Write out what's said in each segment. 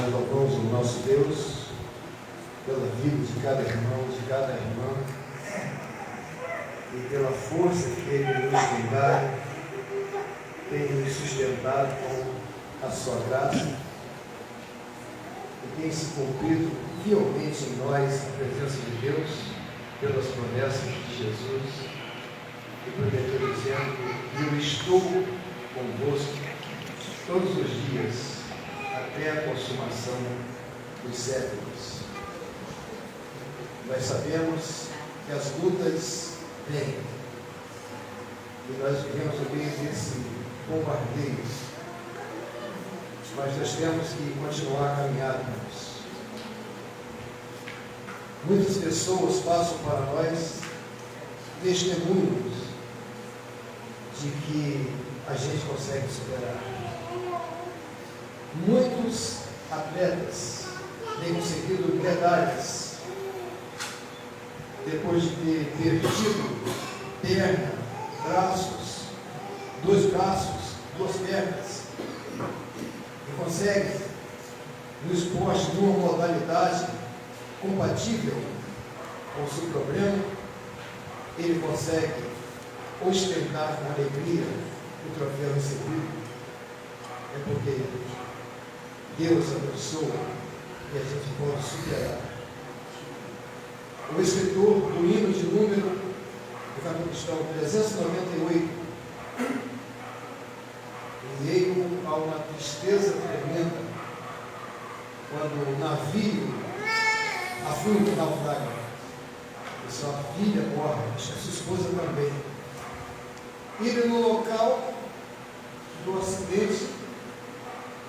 Nós louvamos o nosso Deus pela vida de cada irmão, de cada irmã, e pela força que Ele nos tem dado, tem nos sustentado com a sua graça, e tem se cumprido fielmente em nós a presença de Deus, pelas promessas de Jesus, e prometeu dizendo: eu estou convosco todos os dias, até a consumação dos séculos. Nós sabemos que as lutas vêm, e nós vivemos no meio desse bombardeio, mas nós temos que continuar a caminhar, irmãos. Muitas pessoas passam para nós testemunhos de que a gente consegue superar. Muitos atletas têm conseguido medalhas depois de ter perdido perna, braços, dois braços, duas pernas, e conseguem, no esporte, numa modalidade compatível com o seu problema, ele consegue ostentar com alegria o troféu recebido. É porque Deus abençoa e a gente pode superar. O escritor do hino de número do capítulo cristão 398, em meio a uma tristeza tremenda, quando o navio afunda o naufrágio, e sua filha morre, acho que a sua esposa também. Ele, no local do acidente,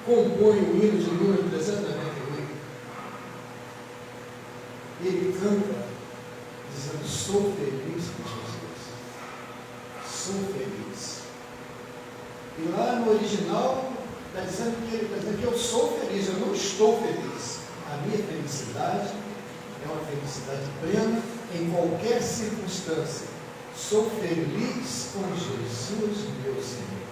compõe o hino de número 398. Ele canta dizendo: sou feliz com Jesus, sou feliz. E lá no original está dizendo que ele está dizendo que eu sou feliz, eu não estou feliz. A minha felicidade é uma felicidade plena em qualquer circunstância. Sou feliz com Jesus, meu Senhor.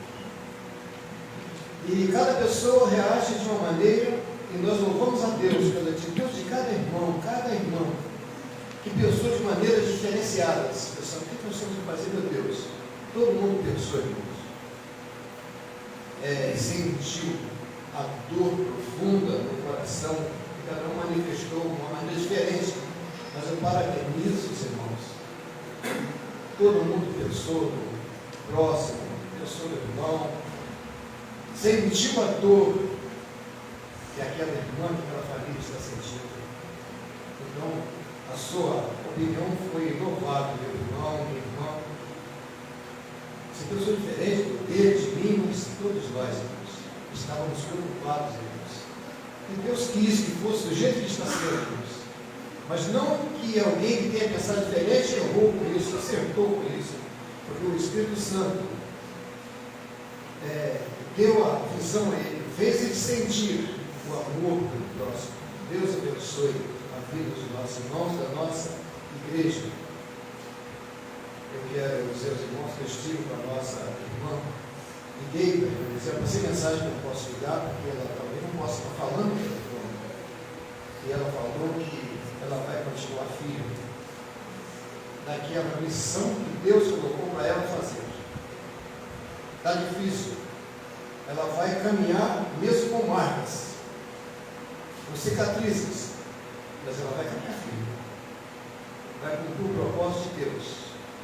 E cada pessoa reage de uma maneira, e nós louvamos a Deus pela atitude de cada irmão, que pensou de maneiras diferenciadas. Pessoal, o que nós temos que fazer, meu Deus? Todo mundo pensou, irmãos. Sentiu a dor profunda no coração, que cada um manifestou de uma maneira diferente. Mas eu parabenizo os irmãos. Todo mundo pensou no próximo, pensou no irmão, sentiu a dor que aquela irmã, que aquela família está sentindo. Então, a sua opinião foi louvável, meu irmão, minha irmã. Você pensou diferente do dele, de mim, mas todos nós, irmãos, estávamos preocupados, irmãos. E Deus quis que fosse do jeito que está sendo, irmãos. Mas não que alguém que tenha pensado diferente errou com isso, acertou com isso, porque o Espírito Santo deu a visão a ele, fez ele sentir o amor do próximo. Deus abençoe a vida dos nossos irmãos, da nossa igreja. Eu quero dizer aos irmãos que eu estive com a nossa irmã, liguei para ela, dizia: passei mensagem que eu posso ligar, porque ela talvez não possa estar falando no telefone. E ela falou que ela vai continuar firme naquela missão que Deus colocou para ela fazer. Está difícil. Ela vai caminhar mesmo com marcas, com cicatrizes, mas ela vai caminhar firme. Vai cumprir o propósito de Deus,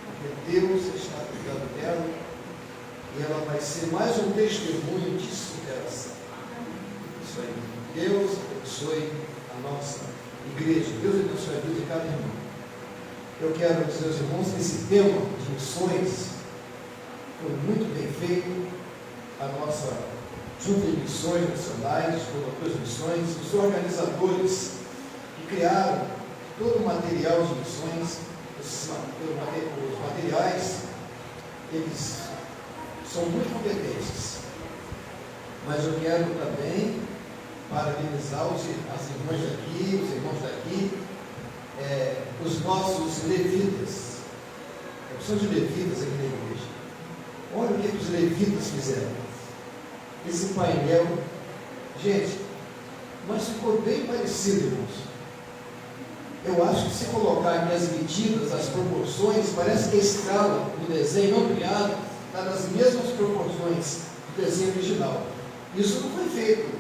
porque Deus está cuidando dela e ela vai ser mais um testemunho de superação. Isso aí. Deus abençoe a nossa igreja. Deus abençoe a vida de cada irmão. Eu quero dizer aos irmãos que esse tema de missões foi muito bem feito. A nossa Junta de Missões Nacionais, colocou as missões, os organizadores que criaram todo o material de missões, os materiais, eles são muito competentes. Mas eu quero também parabenizar as irmãs daqui, os irmãos daqui, os nossos levitas. A opção de levitas aqui na igreja. Olha o que os levitas fizeram. Esse painel, gente, mas ficou bem parecido, irmãos. Eu acho que se colocar aqui as medidas, as proporções, parece que a escala do desenho ampliado está nas mesmas proporções do desenho original. Isso não foi feito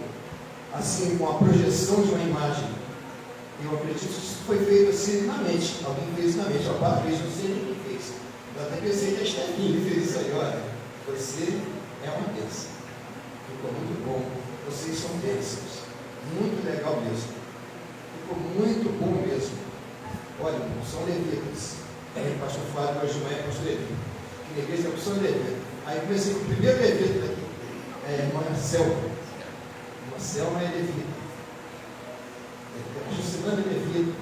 assim com a projeção de uma imagem. Eu acredito que isso foi feito assim na mente. Alguém fez na mente. Ó, fez, não sei nem quem fez. Eu até pensei que a Estelinha fez isso aí. Olha, você é uma bênção. Ficou muito bom. Vocês são bênçãos. Muito legal mesmo. Ficou muito bom mesmo. Olha, são levitas. Aí o pastor Fábio hoje de manhã é pastor levita. Que na igreja são levita. Aí comecei com o primeiro levita daqui. É irmã Selma. Irmã Selma é levita. A Juscelana é levita.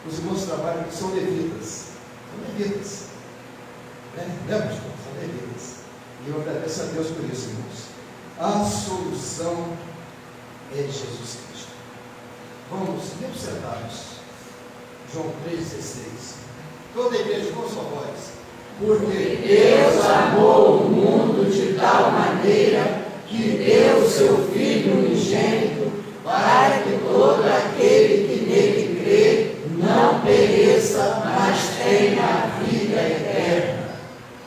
Os irmãos que trabalham aqui são levitas. São levitas. Né, pastor? São levitas. E eu agradeço a Deus por isso, irmãos. A solução é Jesus Cristo. Vamos, seguimos sentados. João 3,16. Toda a igreja com sua voz. Porque Deus amou o mundo de tal maneira que deu seu Filho unigênito, para que todo aquele que nele crê não pereça, mas tenha a vida eterna.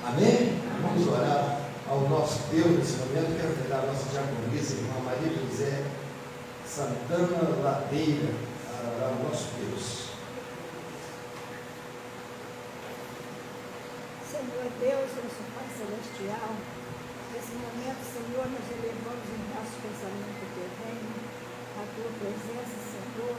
Amém? Vamos orar ao nosso Deus nesse momento. Quero pegar a nossa diaconisa, irmã Maria José Santana Ladeira, ao nosso Deus. Senhor Deus, nosso Pai Celestial, nesse momento, Senhor, nós elevamos em nosso pensamento o teu reino, a tua presença, Senhor,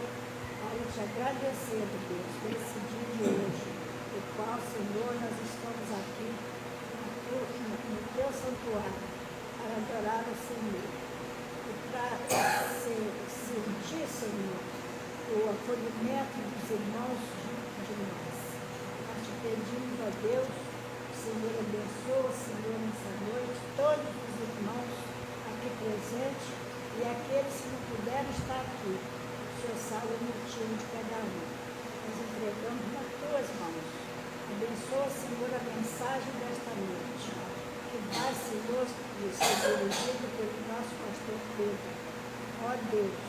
para te agradecer, Deus, por esse dia de hoje, o qual, Senhor, nós estamos aqui no teu santuário, para adorar o Senhor, e para sentir, Senhor, o acolhimento dos irmãos junto de nós. Nós te pedimos, ó Deus, Senhor, abençoa, Senhor, nessa noite, todos os irmãos aqui presentes e aqueles que não puderam estar aqui. O Senhor sabe o motivo de cada um. Nós entregamos nas tuas mãos. Abençoa, Senhor, a mensagem desta noite, que vai, Senhor, ser dirigida pelo nosso pastor Pedro. Ó Deus,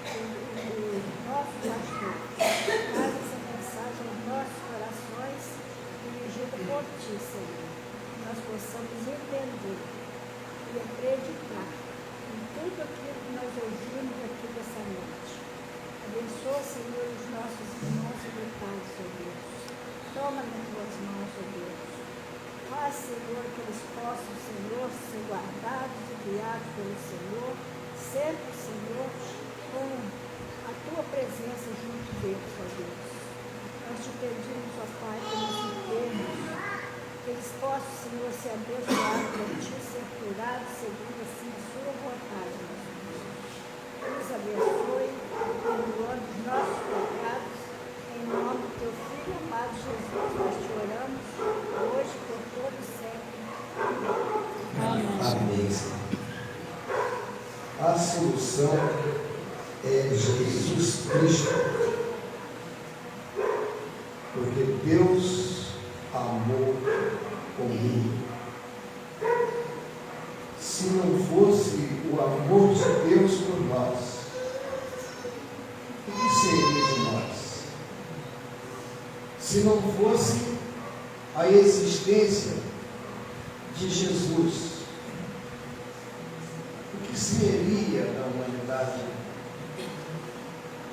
o nosso pastor, traz essa mensagem aos nossos corações, dirigido por ti, Senhor, que nós possamos entender e acreditar em tudo aquilo que nós ouvimos aqui dessa noite. Abençoa, Senhor, os nossos irmãos militares, ó Deus. Toma nas tuas mãos, ó Deus. Faz, Senhor, que eles possam, Senhor, ser guardados e guiados pelo Senhor, sempre, Senhor, com a tua presença junto deles, ó Deus. Nós te pedimos, ó Pai, pelos enfermos, que eles possam, Senhor, ser abençoados por ti, ser curados, segundo assim a sua vontade, nosso Deus. Nos abençoe, perdoando os nossos pecados, em nome do teu Filho amado Jesus, nós te oramos, hoje, por todo sempre. Amém. Amém, Senhor. A solução é Jesus Cristo. Porque Deus amou o mundo. Se não fosse o amor de Deus por nós, o que seria de nós? Se não fosse a existência de Jesus, o que seria da humanidade?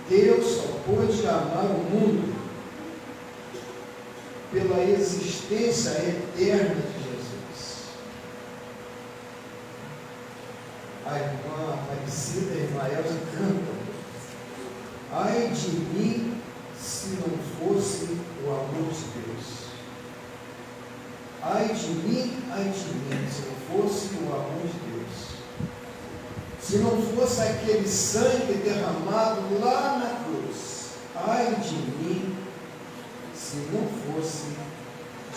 Deus só pôde amar o mundo pela existência eterna de Jesus. A irmã Aparecida, a irmã Elza canta: ai de mim se não fosse o amor de Deus. Ai de mim se não fosse o amor de Deus. Se não fosse aquele sangue derramado lá na cruz. Ai de mim se não fosse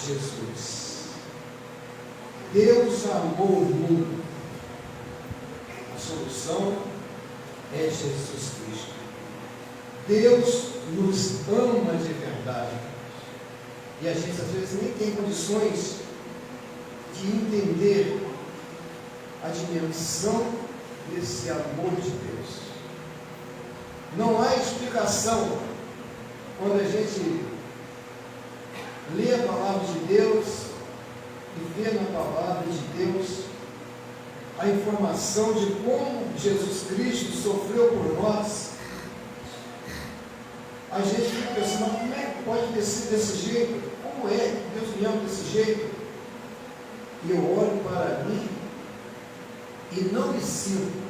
Jesus. Deus amou o mundo. A solução é Jesus Cristo. Deus nos ama de verdade. E a gente às vezes nem tem condições de entender a dimensão desse amor de Deus. Não há explicação quando a gente lê a palavra de Deus e vê na palavra de Deus a informação de como Jesus Cristo sofreu por nós. A gente fica pensando, como é que pode ser desse jeito? Como é que Deus me ama desse jeito? E eu olho para mim e não me sinto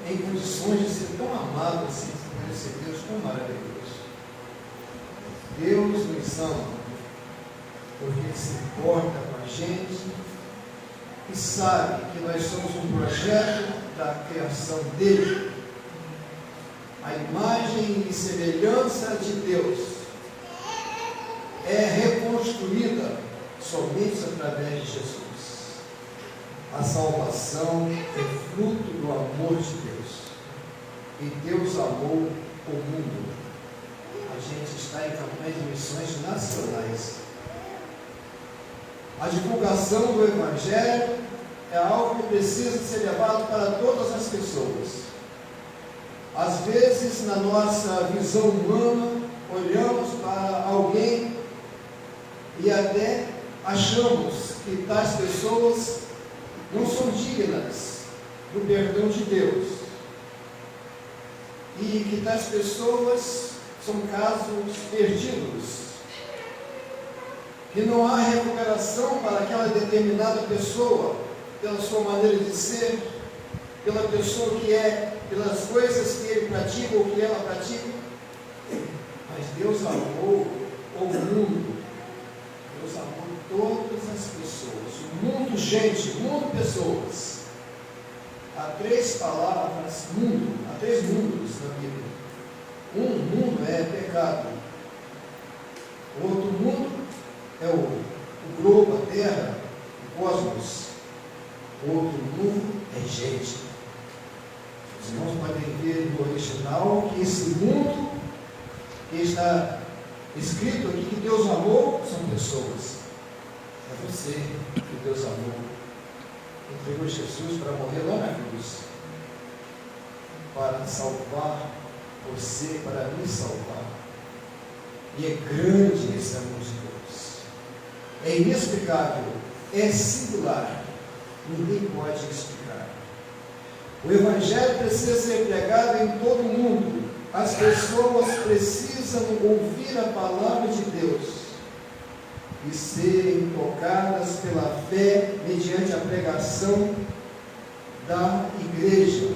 em condições de ser tão amado assim, por esse Deus tão maravilhoso. Deus nos ama porque Ele se importa com a gente e sabe que nós somos um projeto da criação dele. A imagem e semelhança de Deus é reconstruída somente através de Jesus. A salvação é fruto do amor de Deus. E Deus amou o mundo. A gente está em campanha de missões nacionais. A divulgação do Evangelho é algo que precisa ser levado para todas as pessoas. Às vezes, na nossa visão humana, olhamos para alguém e até achamos que tais pessoas não são dignas do perdão de Deus. E que tais pessoas são casos perdidos. Que não há recuperação para aquela determinada pessoa, pela sua maneira de ser, pela pessoa que é, pelas coisas que ele pratica ou que ela pratica. Mas Deus amou o mundo. Deus amou todas as pessoas. O mundo, gente, mundo, pessoas. Há três palavras, mundo, há três mundos na Bíblia. Um mundo é pecado. O outro mundo é o globo, a terra, o cosmos. O outro mundo é gente. Os irmãos podem ver no original que esse mundo que está escrito aqui que Deus amou são pessoas. É você que Deus amou. Entregou Jesus para morrer lá na cruz, para salvar você, para me salvar. E é grande esse amor de Deus. É inexplicável, é singular. Ninguém pode explicar. O Evangelho precisa ser pregado em todo o mundo. As pessoas precisam ouvir a palavra de Deus e serem tocadas pela fé mediante a pregação da igreja.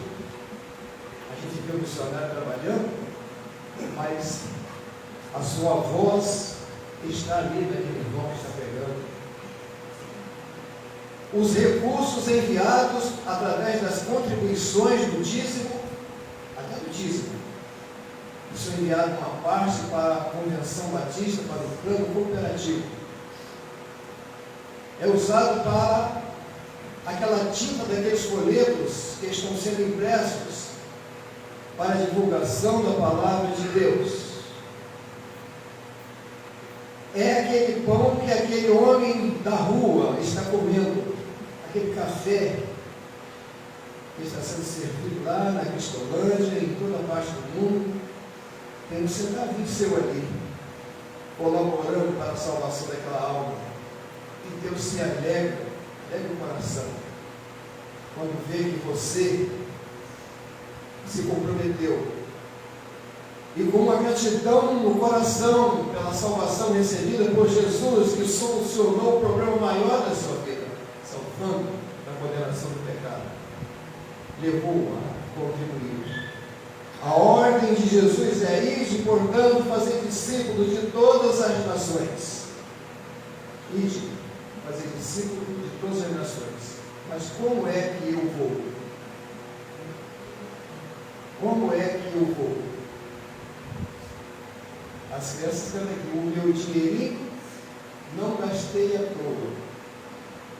A gente vê o missionário trabalhando, mas a sua voz está ali naquele irmão que está pregando. Os recursos enviados através das contribuições do dízimo, até do dízimo, isso é enviado uma parte para a Convenção Batista, para o plano cooperativo. É usado para aquela tinta daqueles folhetos que estão sendo impressos para a divulgação da palavra de Deus. É aquele pão que aquele homem da rua está comendo, aquele café que está sendo servido lá na Cristolândia, em toda parte do mundo. Tem um centavinho seu ali, colaborando para a salvação daquela alma. E Deus se alegra o coração, quando vê que você se comprometeu. E com uma gratidão no coração pela salvação recebida por Jesus, que solucionou o problema maior da sua vida, salvando da condenação do pecado, levou a contribuir. A ordem de Jesus é ide, portanto, fazer discípulos de todas as nações. Ide, fazer discípulos de todas as nações. Mas como é que eu vou? Como é que eu vou? As crianças estão aqui. O meu dinheirinho não gastei à toa.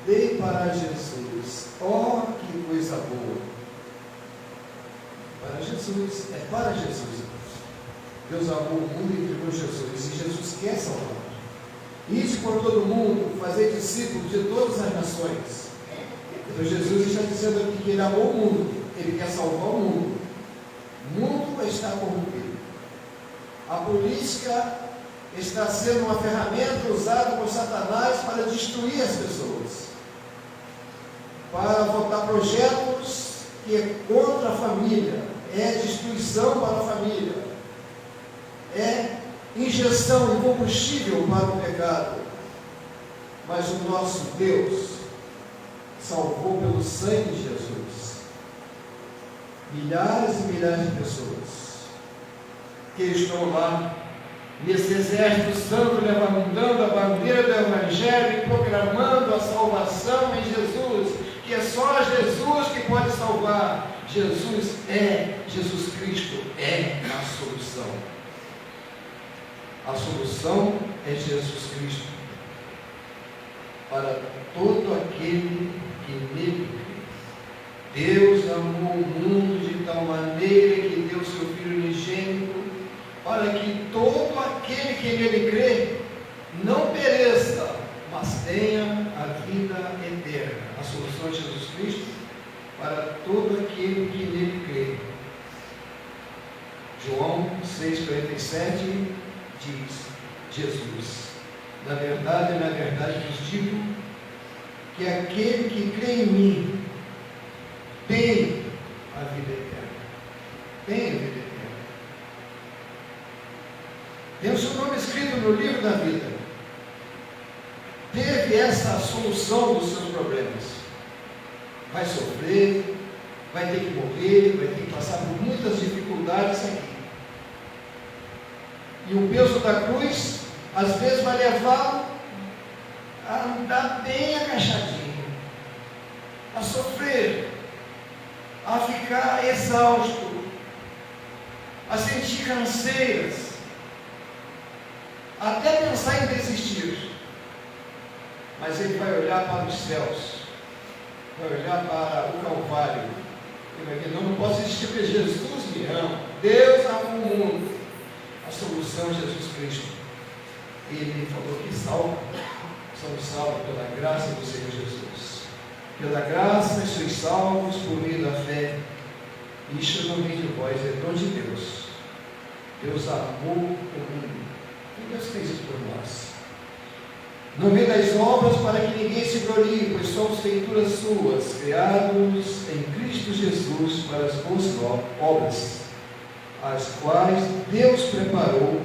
Dei para Jesus. Oh, que coisa boa! Para Jesus, é para Jesus. Deus amou o mundo e entregou Jesus. E Jesus quer salvar. Ide por todo mundo, fazer discípulos de todas as nações. Então Jesus está dizendo aqui que Ele amou o mundo. Ele quer salvar o mundo. O mundo está A política está sendo uma ferramenta usada por Satanás para destruir as pessoas, para votar projetos que é contra a família, é destruição para a família, é injeção de combustível para o pecado. Mas o nosso Deus salvou pelo sangue de Jesus milhares e milhares de pessoas que estão lá nesse exército santo, levantando a bandeira do Evangelho e proclamando a salvação em Jesus, que é só Jesus que pode salvar. Jesus Cristo é a solução. A solução é Jesus Cristo para todo aquele que nele crê. Deus amou o mundo de tal maneira que deu seu Filho unigênito, para que todo aquele que nele crê não pereça, mas tenha a vida eterna. A solução é Jesus Cristo para todo aquele que nele crê. João 6,47 diz: Jesus, na verdade vos digo que aquele que crê em mim tem a vida eterna. Tem a vida eterna. Tem o seu nome escrito no livro da vida. Teve essa solução dos seus problemas. Vai sofrer, vai ter que morrer, vai ter que passar por muitas dificuldades aqui. E o peso da cruz, às vezes, vai levá-lo a andar bem agachadinho, a sofrer, a ficar exausto, a sentir canseiras, até pensar em desistir. Mas ele vai olhar para os céus, vai olhar para o Calvário, e vai dizer: não posso desistir porque Jesus me ama, Deus ama o mundo. A solução é Jesus Cristo. Ele falou que somos salvos pela graça do Senhor Jesus. Pela graça sois salvos por meio da fé. Isto não vem de vós, é dom de Deus. Deus amou o mundo. E Deus fez isso por nós. Não vem das obras para que ninguém se glorie, pois somos feituras suas, criados em Cristo Jesus para as boas obras, as quais Deus preparou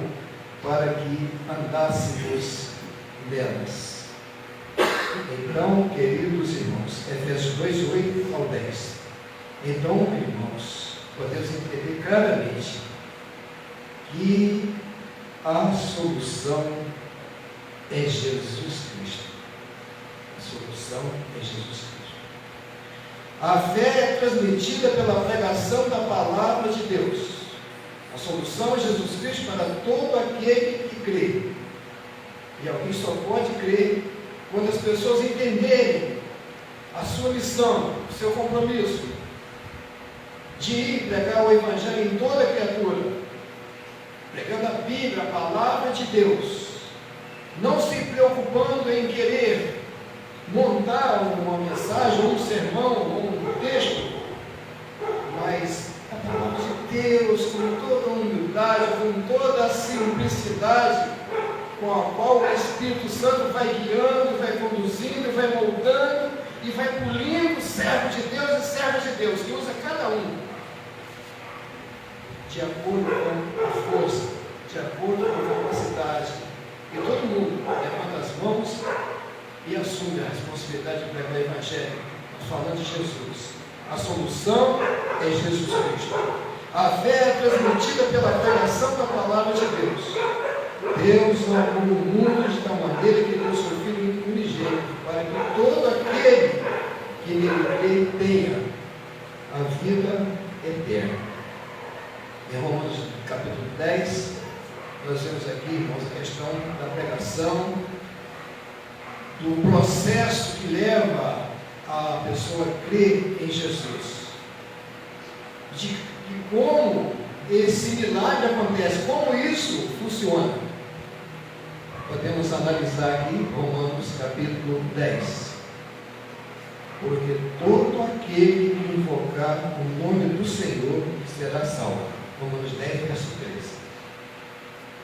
para que andássemos nelas. Então, queridos irmãos, Efésios 2, 8 ao 10. Então, irmãos, podemos entender claramente que a solução é Jesus Cristo. A solução é Jesus Cristo. A fé é transmitida pela pregação da palavra de Deus. A solução é Jesus Cristo para todo aquele que crê. E alguém só pode crer quando as pessoas entenderem a sua missão, o seu compromisso de ir pregar o Evangelho em toda criatura, pregando a Bíblia, a palavra de Deus, não se preocupando em querer montar uma mensagem, um sermão, um texto, mas a palavra de Deus, com toda a humildade, com toda a simplicidade, com a qual o Espírito Santo vai guiando, vai conduzindo, vai moldando e vai polindo servo de Deus e servo de Deus, que usa cada um de acordo com a força, de acordo com a capacidade. E todo mundo levanta as mãos e assume a responsabilidade de pregar o Evangelho, falando de Jesus. A solução é Jesus Cristo. A fé é transmitida pela pregação da palavra de Deus. Deus amou o mundo de tal maneira que deu seu Filho unigênito, para que todo aquele que nele crê tenha a vida eterna. Em Romanos capítulo 10, nós vemos aqui, irmãos, a questão da pregação, do processo que leva a pessoa a crer em Jesus, de como esse milagre acontece, como isso funciona. Podemos analisar aqui Romanos capítulo 10. Porque todo aquele que invocar o nome do Senhor será salvo. Romanos 10, verso 13.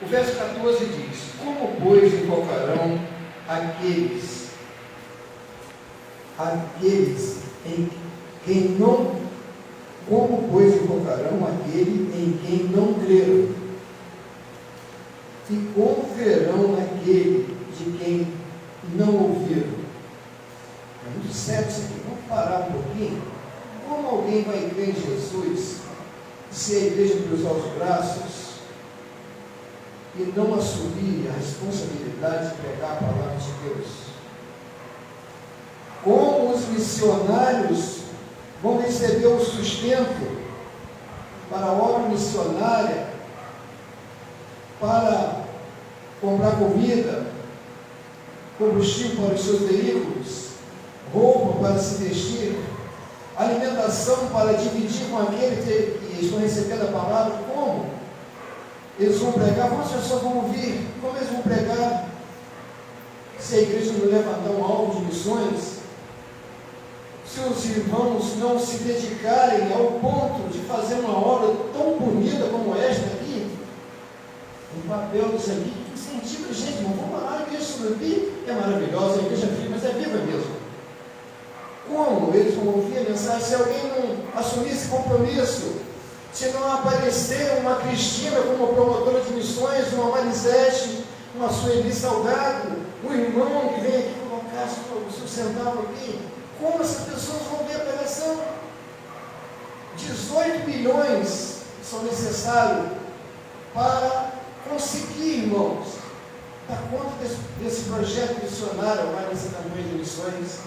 O verso 14 diz: como, pois, invocarão aqueles em quem não, como, pois, invocarão aquele em quem não creram? E como crerão naquele de quem não ouviram? É muito sério isso aqui. Vamos parar um pouquinho. Como alguém vai crer em Jesus se a igreja cruzar os braços e não assumir a responsabilidade de pregar a palavra de Deus? Como os missionários vão receber o sustento para a obra missionária, para comprar comida, combustível para os seus veículos, roupa para se vestir, alimentação para dividir com aqueles que estão recebendo a palavra? Como eles vão pregar? Como as pessoas vão ouvir? Como eles vão pregar se a igreja não levantar um alvo de missões? Se os irmãos não se dedicarem ao ponto de fazer uma obra tão bonita como esta aqui, o papel disso aqui incentiva a gente, não vamos falar, a igreja Surubi é maravilhosa, a igreja é viva, mas é viva mesmo. Como eles vão ouvir a mensagem se alguém não assumir esse compromisso? Se não aparecer uma Cristina como promotora de missões, uma Marisete, uma Sueli Salgado, um irmão que vem aqui colocar o seu centavo aqui, como essas pessoas vão ver a pregação? 18 milhões são necessários para conseguir, irmãos, dar conta desse projeto missionário, agora nessa campanha de missões.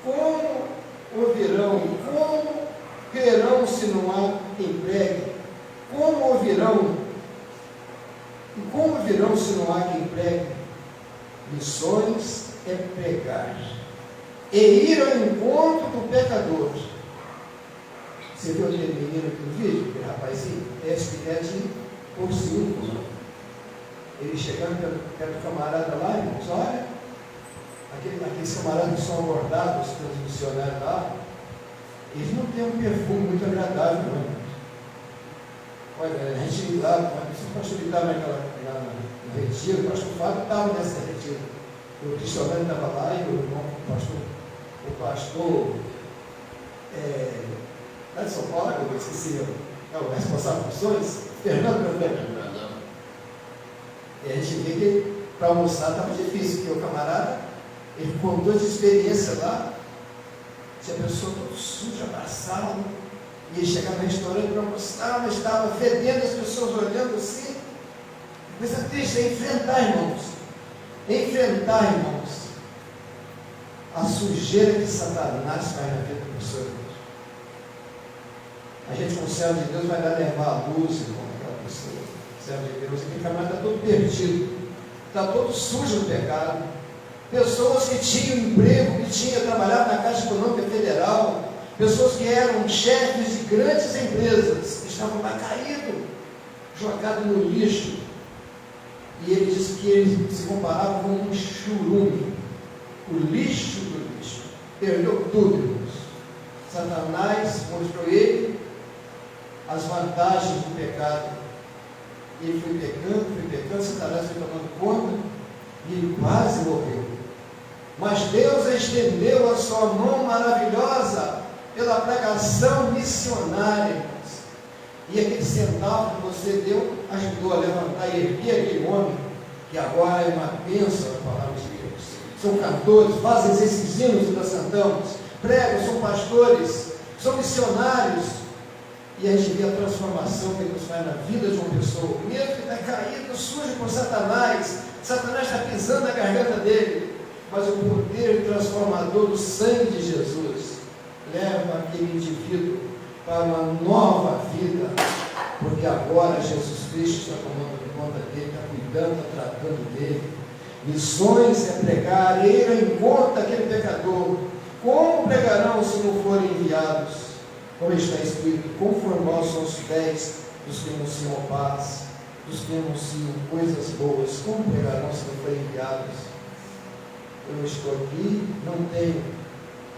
Como ouvirão, como crerão se não há quem pregue? Como ouvirão, e como ouvirão se não há quem pregue? Missões é pregar e ir ao encontro do pecador. Você viu aquele menino aqui no vídeo, aquele rapazinho? Esse que é de Porciúncula. Ele chegando perto do camarada lá, irmãos, olha, aqueles camaradas que são abordados pelos missionários lá, eles não têm um perfume muito agradável, não. Olha, a gente lá, o pastor que estava no retiro, o pastor Fábio estava nessa retiro. O Cristiano estava lá e o pastor lá de São Paulo, eu esqueci, o responsável por missões, Fernando Brandão. E a gente vê que para almoçar estava difícil, porque o camarada, ele contou de experiência lá, se a pessoa toda suja, abraçada, e ele chegava no restaurante para almoçar, mas estava fedendo, as pessoas olhando assim. Coisa triste, é enfrentar, irmãos. Enfrentar, irmãos, a sujeira que Satanás faz na vida da pessoa. A gente, com o servo de Deus, vai lá levar a luz, irmão, aquela pessoa. O servo de Deus, aquele camarada está todo perdido, está todo sujo no pecado. Pessoas que tinham emprego, que tinham trabalhado na Caixa Econômica Federal, pessoas que eram chefes de grandes empresas, estavam lá caídos, jogados no lixo. E ele disse que ele se comparava com um churume, o lixo do lixo. Perdeu tudo, irmãos. Satanás mostrou ele as vantagens do pecado. Ele foi pecando, Satanás foi tomando conta e ele quase morreu. Mas Deus estendeu a sua mão maravilhosa pela pregação missionária, irmãos. E aquele centavo que você deu ajudou a levantar e erguer aquele homem, que agora é uma bênção na palavra de Deus. São cantores, fazem esses hinos que nós cantamos, pregam, são pastores, são missionários. E a gente vê a transformação que Deus faz na vida de uma pessoa, mesmo que está caído, sujo por Satanás. Satanás está pisando na garganta dele, mas o poder transformador do sangue de Jesus leva aquele indivíduo para uma nova vida, porque agora Jesus Cristo está tomando conta dele, está cuidando, está tratando dele. Missões é pregar, ir ao encontro daquele pecador. Como pregarão se não forem enviados? Como está escrito, conformados são os pés dos que anunciam a paz, dos que anunciam coisas boas. Como pregarão se não forem enviados? Eu estou aqui, não tenho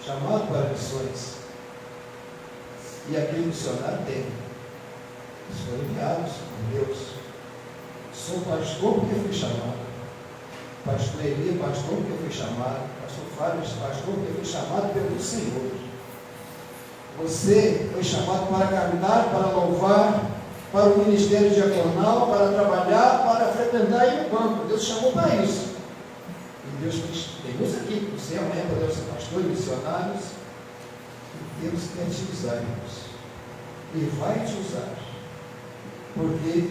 chamado para missões. E aquele missionário tem. Eles foram enviados por Deus. Sou pastor porque fui chamado. Pastor Eli, pastor porque fui chamado. Pastor Fábio, pastor porque fui chamado pelo Senhor. Você foi chamado para cantar, para louvar, para o ministério diaconal, para trabalhar, para frequentar aí o banco. Deus chamou para isso. E Deus tem uns aqui, você amanhã podemos ser pastores, missionários. E Deus quer te usar, irmãos. E vai te usar. Porque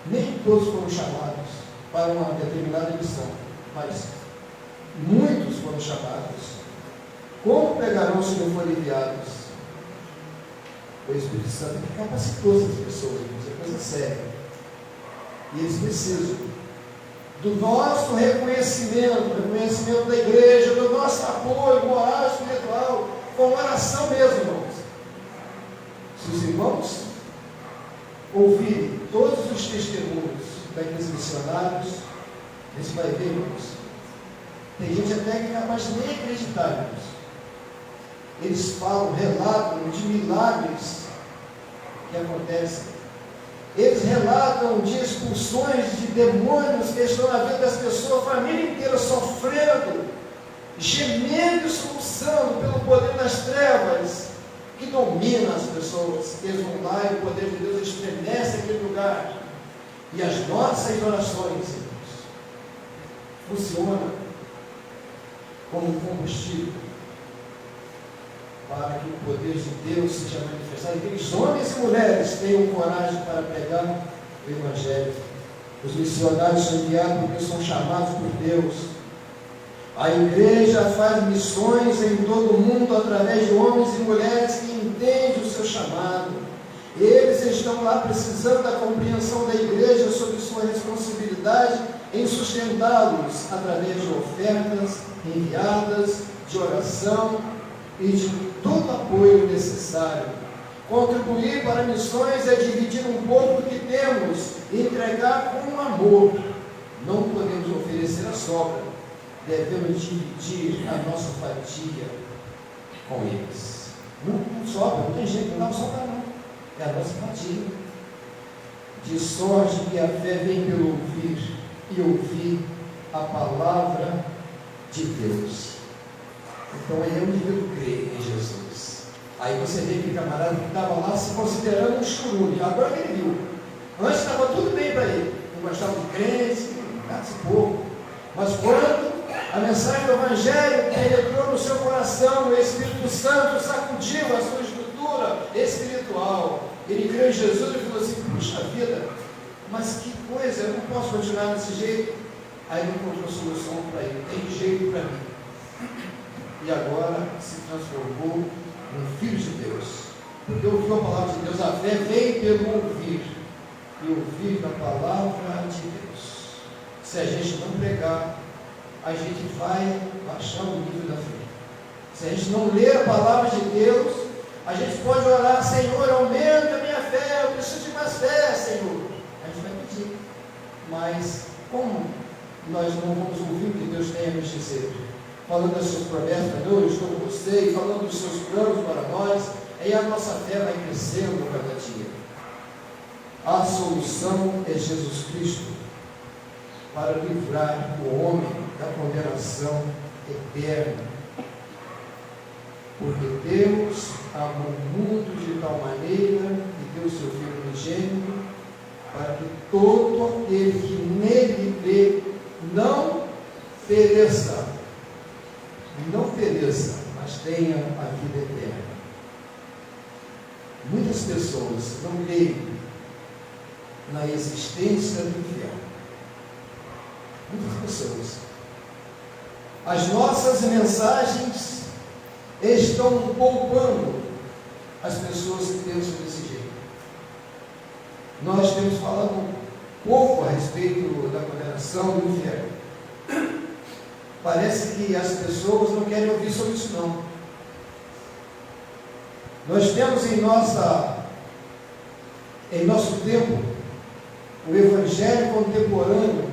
nem todos foram chamados para uma determinada missão, mas muitos foram chamados. Como pegarão se não forem enviados? O Espírito Santo capacitou essas pessoas, isso é coisa séria. E eles precisam do nosso reconhecimento da igreja, do nosso apoio moral, espiritual, com oração mesmo, irmãos. Se os irmãos ouvirem todos os testemunhos daqueles missionários, eles vai ver, irmãos. Tem gente até que é capaz de nem acreditar, irmãos. Eles falam, relatam de milagres que acontecem. Eles relatam de expulsões de demônios que estão na vida das pessoas, a família inteira sofrendo, gemendo e soluçando pelo poder das trevas que domina as pessoas. Eles vão lá e o poder de Deus estremece aquele lugar. E as nossas orações, irmãos, funcionam como combustível para que o poder de Deus seja manifestado, e que os homens e mulheres tenham coragem para pregar o Evangelho. Os missionários são enviados porque são chamados por Deus. A igreja faz missões em todo o mundo através de homens e mulheres que entendem o seu chamado. Eles estão lá precisando da compreensão da igreja sobre sua responsabilidade em sustentá-los através de ofertas enviadas, de oração e de todo apoio necessário. Contribuir para missões é dividir um pouco do que temos e entregar com amor. Não podemos oferecer a sobra, devemos dividir a nossa fatia com eles. Não sobra, não tem jeito, não dá para sobrar não. É a nossa fatia. De sorte que a fé vem pelo ouvir, e ouvir a palavra de Deus. Então aí eu devo crer em Jesus. Aí você vê aquele camarada que estava lá se considerando um churume. Agora que ele viu. Antes estava tudo bem para ele. Não gostava de crente, participou. Mas quando a mensagem do Evangelho penetrou no seu coração, o Espírito Santo sacudiu a sua estrutura espiritual. Ele creu em Jesus e falou assim: puxa vida, mas que coisa, eu não posso continuar desse jeito. Aí ele encontrou solução para ele. Tem jeito para mim. E agora se transformou num filho de Deus, porque ouviu a palavra de Deus. A fé vem pelo ouvir, e ouvir a palavra de Deus. Se a gente não pregar, a gente vai baixar o nível da fé. Se a gente não ler a palavra de Deus, a gente pode orar: Senhor, aumenta a minha fé, eu preciso de mais fé, Senhor. A gente vai pedir, mas como nós não vamos ouvir o que Deus tem a nos dizer? Falando das suas promessas, eu estou com você, e falando dos seus planos para nós, aí a nossa fé vai crescendo cada dia. A solução é Jesus Cristo, para livrar o homem da condenação eterna. Porque Deus amou o mundo de tal maneira que deu seu Filho unigênito, para que todo aquele que nele crê não pereça, mas tenha a vida eterna. Muitas pessoas não creem na existência do inferno. Muitas pessoas. As nossas mensagens estão poupando as pessoas que pensam desse jeito. Nós temos falado pouco a respeito da condenação do inferno. Parece que as pessoas não querem ouvir sobre isso não. Nós temos em nosso tempo o evangelho contemporâneo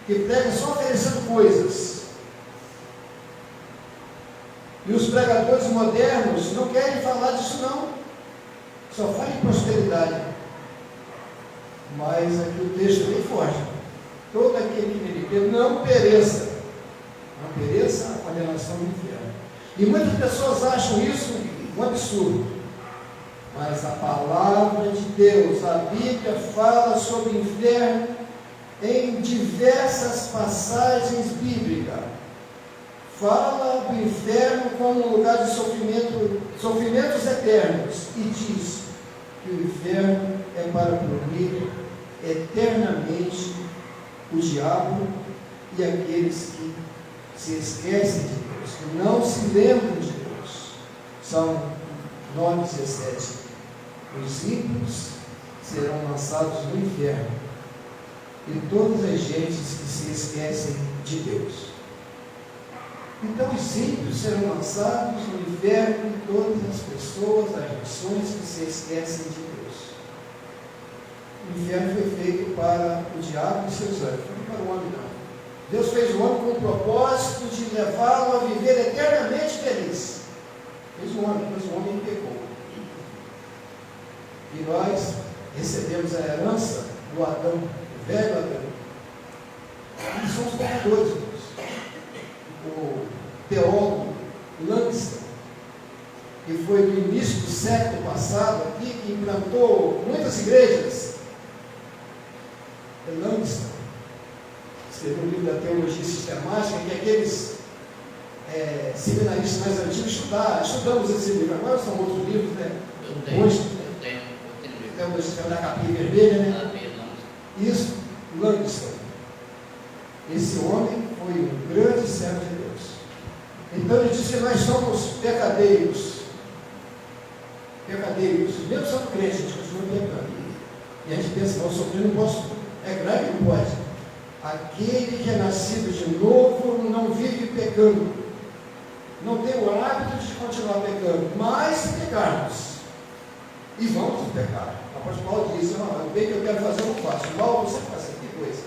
que prega só oferecendo coisas. E os pregadores modernos não querem falar disso não. Só falam em prosperidade. Mas aqui o texto é bem forte. Todo aquele que nele crê não pereça. Não pereça a condenação do inferno. E muitas pessoas acham isso um absurdo. Mas a palavra de Deus, a Bíblia, fala sobre o inferno em diversas passagens bíblicas. Fala do inferno como um lugar de sofrimento, sofrimentos eternos, e diz que o inferno é para punir eternamente o diabo e aqueles que se esquecem de Deus, que não se lembram de Deus. São 9:17. Os ímpios serão lançados no inferno, e todas as gentes que se esquecem de Deus. Então os ímpios serão lançados no inferno, e todas as pessoas, as nações que se esquecem de Deus. O inferno foi feito para o diabo e seus anjos, não para o homem não. Deus fez o homem com o propósito de levá-lo a viver eternamente feliz. Fez o homem, mas o homem pecou. E nós recebemos a herança do Adão, do velho Adão. E somos pecadores, irmãos. O teólogo Langston, que foi do início do século passado aqui, que implantou muitas igrejas, Langston escreveu um livro da teologia sistemática, que aqueles seminaristas mais antigos estudamos esse livro. Agora são outros livros, né? Teologia da capinha vermelha, né? Isso, Langston. Esse homem foi um grande servo de Deus. Então ele disse que nós somos pecadeiros. Mesmo sendo crente, a gente continua pecando. E a gente pensa, não, sofrer não posso. É grave que não pode. Aquele que é nascido de novo não vive pecando. Não tem o hábito de continuar pecando. Mas se pecarmos, e vamos pecar. O apóstolo Paulo diz, o bem que eu quero fazer eu não faço. Mal você faz, que coisa.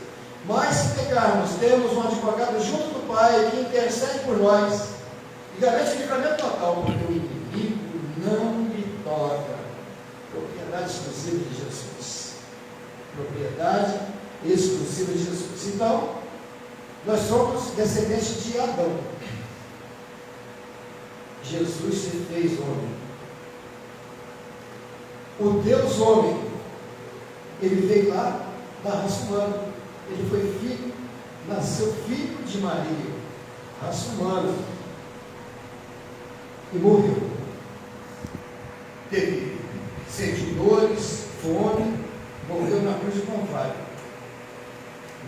Mas se pecarmos, temos um advogado junto do Pai que intercede por nós e garante o livramento total, porque o inimigo não lhe toca. Propriedade exclusiva de Jesus. Propriedade exclusiva de Jesus. Então, nós somos descendentes de Adão. Jesus se fez homem. O Deus homem, ele veio lá da raça humana. Ele foi filho, nasceu filho de Maria, raça humana, e morreu. Teve dores, fome, morreu na cruz do Calvário.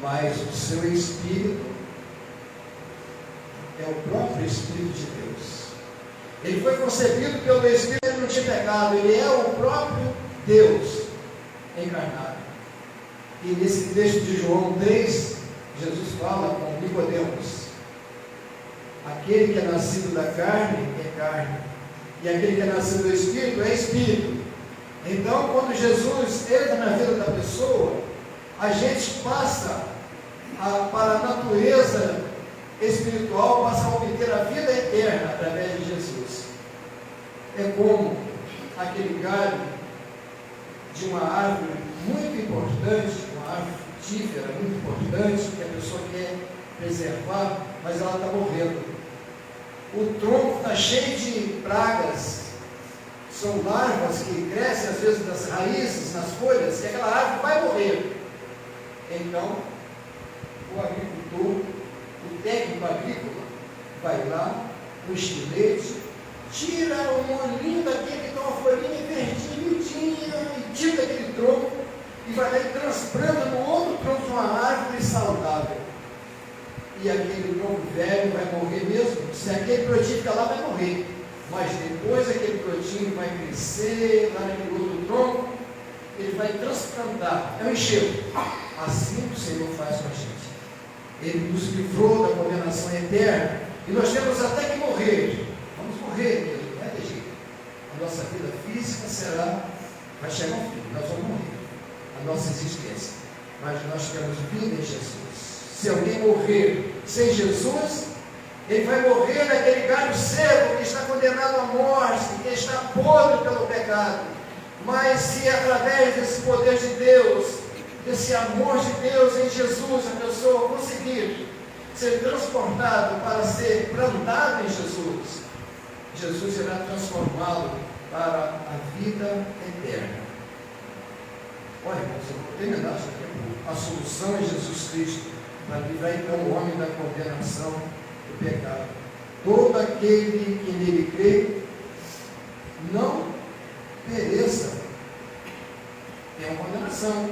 Mas o seu Espírito é o próprio Espírito de Deus. Ele foi concebido pelo Espírito, ele não tinha pecado, ele é o próprio Deus encarnado. E nesse texto de João 3, Jesus fala com Nicodemos: aquele que é nascido da carne é carne, e aquele que é nascido do Espírito é Espírito. Então, quando Jesus entra na vida da pessoa, a gente passa para a natureza espiritual, passa a obter a vida eterna através de Jesus. É como aquele galho de uma árvore muito importante, uma árvore frutífera muito importante, que a pessoa quer preservar, mas ela está morrendo. O tronco está cheio de pragas, são larvas que crescem às vezes nas raízes, nas folhas, e aquela árvore vai morrer. Então, o agricultor, o técnico agrícola, vai lá, com o estilete, tira o molinho daquele que está uma folhinha verdinha, e tira aquele tronco, e vai lá e transplanta no outro tronco uma árvore saudável. E aquele tronco velho vai morrer mesmo. Se aquele brotinho ficar lá, vai morrer. Mas depois aquele brotinho vai crescer lá naquele outro tronco, ele vai transplantar. É um enxerto. Assim o Senhor faz com a gente. Ele nos livrou da condenação eterna. E nós temos até que morrer. Vamos morrer mesmo, não é de jeito. A nossa vida física vai chegar ao fim, nós vamos morrer. A nossa existência. Mas nós temos vida em Jesus. Se alguém morrer sem Jesus, ele vai morrer naquele galho seco que está condenado à morte, que está podre pelo pecado. Mas se através desse poder de Deus, desse amor de Deus em Jesus, a pessoa conseguir ser transportado para ser plantado em Jesus, Jesus irá transformá-lo para a vida eterna. Olha, irmãos, eu vou terminar isso aqui. A solução é Jesus Cristo, para livrar então o homem da condenação do pecado. Todo aquele que nele crê, não pereça. Tem uma condenação.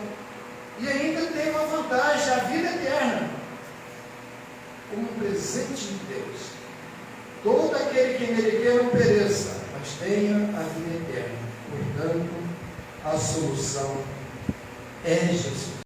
E ainda tem uma vantagem, a vida eterna, como um presente de Deus. Todo aquele que nele crê não pereça, mas tenha a vida eterna. Portanto, a solução é Jesus.